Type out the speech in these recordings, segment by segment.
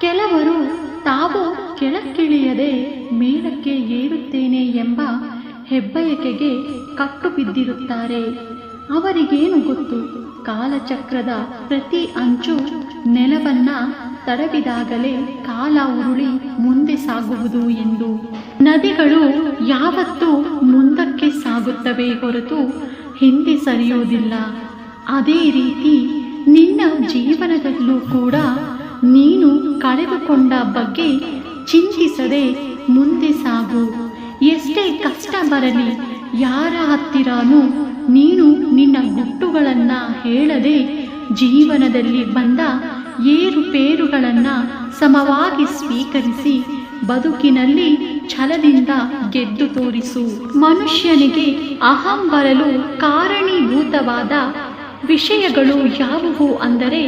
ಕೆಲವರು ತಾವು ಕೆಳಕ್ಕಿಳಿಯದೆ ಮೇಲಕ್ಕೆ ಏರುತ್ತೇನೆ ಎಂಬ ಹೆಬ್ಬಯಕೆಗೆ ಕಟ್ಟು ಬಿದ್ದಿರುತ್ತಾರೆ. ಅವರಿಗೇನು ಗೊತ್ತು, ಕಾಲಚಕ್ರದ ಪ್ರತಿ ಅಂಚು ನೆಲವನ್ನ ತಡವಿದಾಗಲೇ ಕಾಲ ಉರುಳಿ ಮುಂದೆ ಸಾಗುವುದು ಎಂದು. ನದಿಗಳು ಯಾವತ್ತೂ ಮುಂದಕ್ಕೆ ಸಾಗುತ್ತವೆ ಹೊರತು ಹಿಂದೆ ಸರಿಯುವುದಿಲ್ಲ. ಅದೇ ರೀತಿ ನಿನ್ನ ಜೀವನದಲ್ಲೂ ಕೂಡ ನೀನು ಕಳೆದುಕೊಂಡ ಬಗ್ಗೆ ಚಿಂತಿಸದೆ ಮುಂದೆ ಸಾಗು. ಎಷ್ಟೇ ಕಷ್ಟ ಬರಲಿ, ಯಾರ ಹತ್ತಿರನೂ ನೀನು ನಿನ್ನ ಗುಟ್ಟುಗಳನ್ನು ಹೇಳದೆ ಜೀವನದಲ್ಲಿ ಬಂದ ಏರುಪೇರುಗಳನ್ನು ಸಮವಾಗಿ ಸ್ವೀಕರಿಸಿ ಬದುಕಿನಲ್ಲಿ ಛಲದಿಂದ ಗೆದ್ದು ತೋರಿಸು. ಮನುಷ್ಯನಿಗೆ ಅಹಂ ಬರಲು ಕಾರಣೀಭೂತವಾದ ವಿಷಯಗಳು ಯಾವುವು ಅಂದರೆ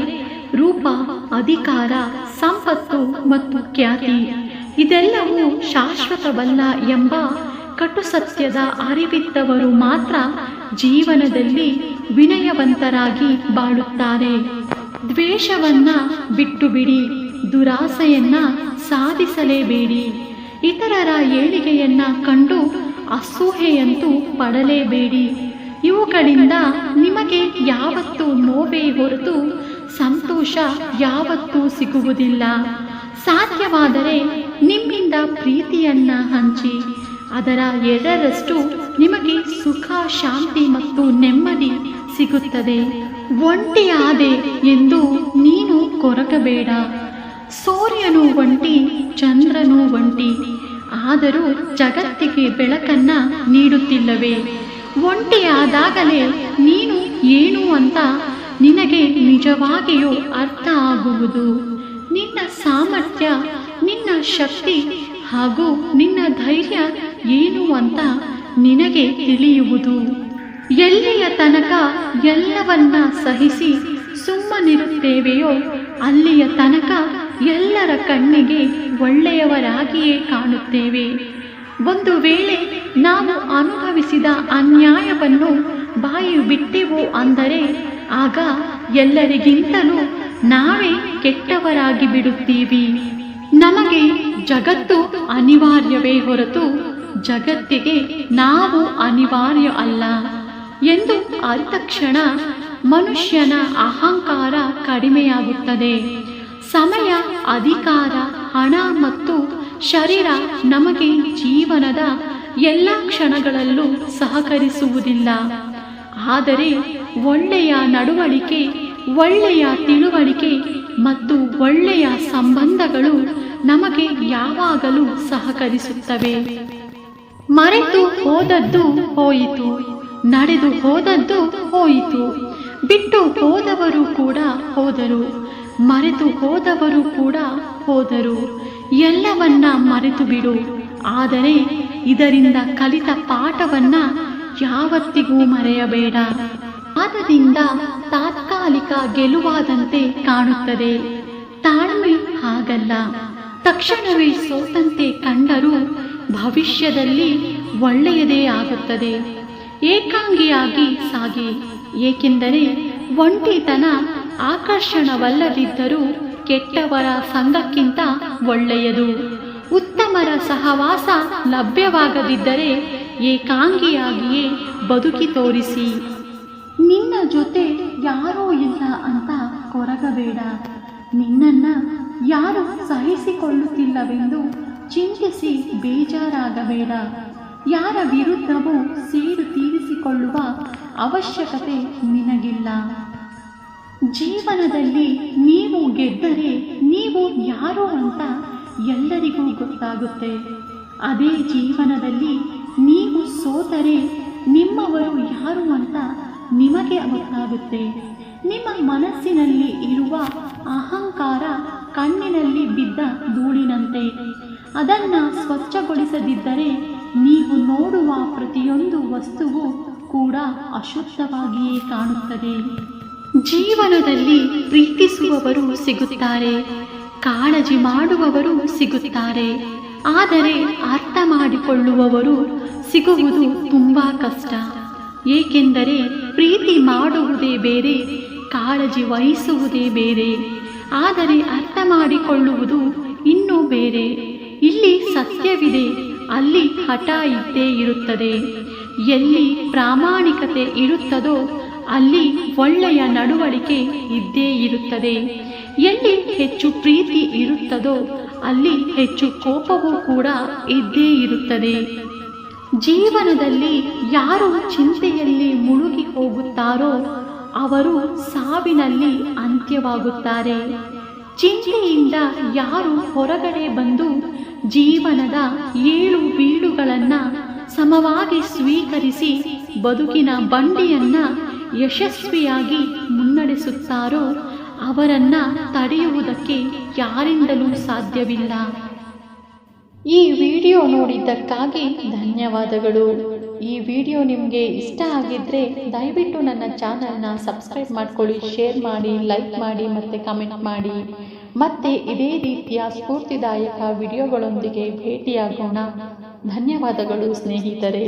ರೂಪ, ಅಧಿಕಾರ, ಸಂಪತ್ತು ಮತ್ತು ಖ್ಯಾತಿ. ಇದೆಲ್ಲವೂ ಶಾಶ್ವತವಲ್ಲ ಎಂಬ ಕಟು ಸತ್ಯದ ಅರಿವಿದ್ದವರು ಮಾತ್ರ ಜೀವನದಲ್ಲಿ ವಿನಯವಂತರಾಗಿ ಬಾಳುತ್ತಾರೆ. ದ್ವೇಷವನ್ನ ಬಿಟ್ಟು ಬಿಡಿ, ದುರಾಸೆಯನ್ನ ಸಾಧಿಸಲೇಬೇಡಿ. ಇತರರ ಏಳಿಗೆಯನ್ನ ಕಂಡು ಅಸೂಹೆಯಂತೂ ಪಡಲೇಬೇಡಿ. ಇವುಗಳಿಂದ ನಿಮಗೆ ಯಾವತ್ತೂ ನೋವೇ ಹೊರತು ಸಂತೋಷ ಯಾವತ್ತೂ ಸಿಗುವುದಿಲ್ಲ. ಸಾಧ್ಯವಾದರೆ ನಿಮ್ಮಿಂದ ಪ್ರೀತಿಯನ್ನ ಹಂಚಿ, ಅದರ 2ರಷ್ಟು ನಿಮಗೆ ಸುಖ, ಶಾಂತಿ ಮತ್ತು ನೆಮ್ಮದಿ ಸಿಗುತ್ತದೆ. ಒಂಟಿಯಾದೆ ಎಂದು ನೀನು ಕೊರಗಬೇಡ. ಸೂರ್ಯನು ಒಂಟಿ, ಚಂದ್ರನು ಒಂಟಿ, ಆದರೂ ಜಗತ್ತಿಗೆ ಬೆಳಕನ್ನ ನೀಡುತ್ತಿಲ್ಲವೇ? ಒಂಟಿಯಾದಾಗಲೇ ನೀನು ಏನು ಅಂತ ನಿನಗೆ ನಿಜವಾಗಿಯೂ ಅರ್ಥ ಆಗುವುದು. ನಿನ್ನ ಸಾಮರ್ಥ್ಯ, ನಿನ್ನ ಶಕ್ತಿ ಹಾಗೂ ನಿನ್ನ ಧೈರ್ಯ ಏನು ಅಂತ ನಿನಗೆ ತಿಳಿಯುವುದು. ಎಲ್ಲಿಯ ತನಕ ಎಲ್ಲವನ್ನ ಸಹಿಸಿ ಸುಮ್ಮನಿರುತ್ತೇವೆಯೋ ಅಲ್ಲಿಯ ತನಕ ಎಲ್ಲರ ಕಣ್ಣಿಗೆ ಒಳ್ಳೆಯವರಾಗಿಯೇ ಕಾಣುತ್ತೇವೆ. ಒಂದು ವೇಳೆ ನಾವು ಅನುಭವಿಸಿದ ಅನ್ಯಾಯವನ್ನು ಬಾಯಿ ಬಿಟ್ಟೆವು ಅಂದರೆ ಆಗ ಎಲ್ಲರಿಗಿಂತಲೂ ನಾವೇ ಕೆಟ್ಟವರಾಗಿ ಬಿಡುತ್ತೀವಿ. ನಮಗೆ ಜಗತ್ತು ಅನಿವಾರ್ಯವೇ ಹೊರತು ಜಗತ್ತಿಗೆ ನಾವು ಅನಿವಾರ್ಯ ಅಲ್ಲ ಎಂದು ಅರಿತ ಕ್ಷಣ ಮನುಷ್ಯನ ಅಹಂಕಾರ ಕಡಿಮೆಯಾಗುತ್ತದೆ. ಸಮಯ, ಅಧಿಕಾರ, ಹಣ ಮತ್ತು ಶರೀರ ನಮಗೆ ಜೀವನದ ಎಲ್ಲ ಕ್ಷಣಗಳಲ್ಲೂ ಸಹಕರಿಸುವುದಿಲ್ಲ. ಆದರೆ ಒಳ್ಳೆಯ ನಡವಳಿಕೆ, ಒಳ್ಳೆಯ ತಿಳುವಳಿಕೆ ಮತ್ತು ಒಳ್ಳೆಯ ಸಂಬಂಧಗಳು ನಮಗೆ ಯಾವಾಗಲೂ ಸಹಕರಿಸುತ್ತವೆ. ಮರೆತು ಹೋದದ್ದು ಹೋಯಿತು, ನಡೆದು ಹೋದದ್ದು ಹೋಯಿತು, ಬಿಟ್ಟು ಹೋದವರು ಕೂಡ ಹೋದರು, ಮರೆತು ಹೋದವರು ಕೂಡ ಹೋದರು. ಎಲ್ಲವನ್ನ ಮರೆತು ಬಿಡು. ಆದರೆ ಇದರಿಂದ ಕಲಿತ ಪಾಠವನ್ನ ಯಾವತ್ತಿಗೂ ಮರೆಯಬೇಡ. ಆದ್ದರಿಂದ ತಾತ್ಕಾಲಿಕ ಗೆಲುವಾದಂತೆ ಕಾಣುತ್ತದೆ. ತಾಳ್ಮೆ ಹಾಗಲ್ಲ. ತಕ್ಷಣವೇ ಸೋತಂತೆ ಕಂಡರೂ ಭವಿಷ್ಯದಲ್ಲಿ ಒಳ್ಳೆಯದೇ ಆಗುತ್ತದೆ. ಏಕಾಂಗಿಯಾಗಿ ಸಾಗಿ, ಏಕೆಂದರೆ ಒಂಟಿತನ ಆಕರ್ಷಣವಲ್ಲದಿದ್ದರೂ ಕೆಟ್ಟವರ ಸಂಘಕ್ಕಿಂತ ಒಳ್ಳೆಯದು. ಉತ್ತಮರ ಸಹವಾಸ ಲಭ್ಯವಾಗದಿದ್ದರೆ ಏಕಾಂಗಿಯಾಗಿಯೇ ಬದುಕಿ ತೋರಿಸಿ. ನಿನ್ನ ಜೊತೆ ಯಾರೂ ಇಲ್ಲ ಅಂತ ಕೊರಗಬೇಡ. ನಿನ್ನನ್ನ ಯಾರು ಸಹಿಸಿಕೊಳ್ಳುತ್ತಿಲ್ಲವೆಂದು ಚಿಂತಿಸಿ ಬೇಜಾರಾಗಬೇಡ. ಯಾರ ವಿರುದ್ಧವೂ ಸೇಡು ತೀರಿಸಿಕೊಳ್ಳುವ ಅವಶ್ಯಕತೆ ನಿನಗಿಲ್ಲ. ಜೀವನದಲ್ಲಿ ನೀವು ಗೆದ್ದರೆ ನೀವು ಯಾರು ಅಂತ ಎಲ್ಲರಿಗೂ ಗೊತ್ತಾಗುತ್ತೆ. ಅದೇ ಜೀವನದಲ್ಲಿ ನೀವು ಸೋತರೆ ನಿಮ್ಮವರು ಯಾರು ಅಂತ ನಿಮಗೆ ಗೊತ್ತಾಗುತ್ತೆ. ನಿಮ್ಮ ಮನಸ್ಸಿನಲ್ಲಿ ಇರುವ ಅಹಂಕಾರ ಕಣ್ಣಿನಲ್ಲಿ ಬಿದ್ದ ಧೂಳಿನಂತೆ. ಅದನ್ನು ಸ್ವಚ್ಛಗೊಳಿಸದಿದ್ದರೆ ನೀವು ನೋಡುವ ಪ್ರತಿಯೊಂದು ವಸ್ತುವು ಕೂಡ ಅಶುದ್ಧವಾಗಿಯೇ ಕಾಣುತ್ತದೆ. ಜೀವನದಲ್ಲಿ ಪ್ರೀತಿಸುವವರು ಸಿಗುತ್ತಾರೆ, ಕಾಳಜಿ ಮಾಡುವವರು ಸಿಗುತ್ತಾರೆ, ಆದರೆ ಅರ್ಥ ಮಾಡಿಕೊಳ್ಳುವವರು ಸಿಗುವುದು ತುಂಬಾ ಕಷ್ಟ. ಏಕೆಂದರೆ ಪ್ರೀತಿ ಮಾಡುವುದೇ ಬೇರೆ, ಕಾಳಜಿ ವಹಿಸುವುದೇ ಬೇರೆ. ಆದರೆ ಅರ್ಥ ಮಾಡಿಕೊಳ್ಳುವ ಮಾಡಿಕೊಳ್ಳುವುದು ಇನ್ನೂ ಬೇರೆ. ಇಲ್ಲಿ ಸತ್ಯವಿದೆ, ಅಲ್ಲಿ ಹಠ ಇದ್ದೇ ಇರುತ್ತದೆ. ಎಲ್ಲಿ ಪ್ರಾಮಾಣಿಕತೆ ಇರುತ್ತದೋ ಅಲ್ಲಿ ಒಳ್ಳೆಯ ನಡವಳಿಕೆ ಇದ್ದೇ ಇರುತ್ತದೆ. ಎಲ್ಲಿ ಹೆಚ್ಚು ಪ್ರೀತಿ ಇರುತ್ತದೋ ಅಲ್ಲಿ ಹೆಚ್ಚು ಕೋಪವೂ ಕೂಡ ಇದ್ದೇ ಇರುತ್ತದೆ. ಜೀವನದಲ್ಲಿ ಯಾರು ಚಿಂತೆಯಲ್ಲಿ ಮುಳುಗಿ ಹೋಗುತ್ತಾರೋ ಅವರು ಸಾವಿನಲ್ಲಿ ಅಂತ್ಯವಾಗುತ್ತಾರೆ. ಚಿಂತೆಯಿಂದ ಯಾರು ಹೊರಗಡೆ ಬಂದು ಜೀವನದ ಏಳು ಬೀಳುಗಳನ್ನು ಸಮವಾಗಿ ಸ್ವೀಕರಿಸಿ ಬದುಕಿನ ಬಂಡಿಯನ್ನ ಯಶಸ್ವಿಯಾಗಿ ಮುನ್ನಡೆಸುತ್ತಾರೋ ಅವರನ್ನ ತಡೆಯುವುದಕ್ಕೆ ಯಾರಿಂದಲೂ ಸಾಧ್ಯವಿಲ್ಲ. ಈ ವಿಡಿಯೋ ನೋಡಿದ್ದಕ್ಕಾಗಿ ಧನ್ಯವಾದಗಳು. ಈ ವಿಡಿಯೋ ನಿಮಗೆ ಇಷ್ಟ ಆಗಿದ್ದರೆ ದಯವಿಟ್ಟು ನನ್ನ ಚಾನಲ್ನ ಸಬ್ಸ್ಕ್ರೈಬ್ ಮಾಡ್ಕೊಳ್ಳಿ, ಶೇರ್ ಮಾಡಿ, ಲೈಕ್ ಮಾಡಿ ಮತ್ತು ಕಮೆಂಟ್ ಮಾಡಿ. ಮತ್ತೆ ಇದೇ ರೀತಿಯ ಸ್ಫೂರ್ತಿದಾಯಕ ವಿಡಿಯೋಗಳೊಂದಿಗೆ ಭೇಟಿಯಾಗೋಣ. ಧನ್ಯವಾದಗಳು ಸ್ನೇಹಿತರೆ.